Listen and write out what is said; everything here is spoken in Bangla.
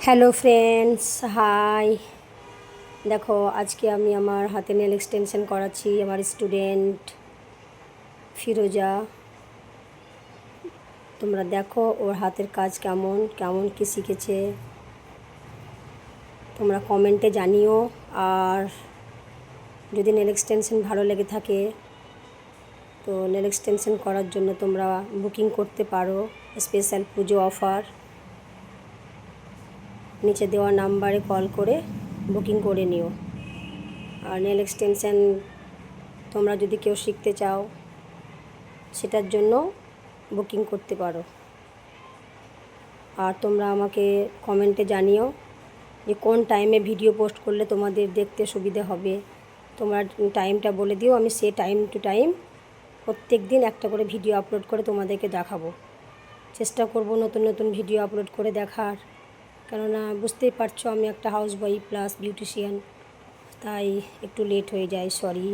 Hello friends, high. দেখো, আজকে আমি আমার হাতে নেল এক্সটেনশন করাচ্ছি আমার স্টুডেন্ট ফিরোজা। তোমরা দেখো ওর হাতের কাজ কেমন কেমন কি শিখেছে, তোমরা কমেন্টে জানিও। আর যদি নেল এক্সটেনশন ভালো লেগে থাকে তো নেল এক্সটেনশন করার জন্য তোমরা বুকিং করতে পারো। স্পেশাল পুজো অফার, নিচে দেওয়া নাম্বারে কল করে বুকিং করে নিও। আর নেল এক্সটেনশন তোমরা যদি কেউ শিখতে চাও সেটার জন্য বুকিং করতে পারো। আর তোমরা আমাকে কমেন্টে জানিও যে কোন টাইমে ভিডিও পোস্ট করলে তোমাদের দেখতে সুবিধা হবে। তোমরা টাইমটা বলে দিও, আমি সে টাইম টু টাইম প্রত্যেক দিন একটা করে ভিডিও আপলোড করে তোমাদেরকে দেখাবো। চেষ্টা করব নতুন নতুন ভিডিও আপলোড করে দেখার, কেননা বুঝতেই পারছো আমি একটা হাউস ওয়াইফ প্লাস বিউটিশিয়ান, তাই একটু লেট হয়ে যায়, সরি।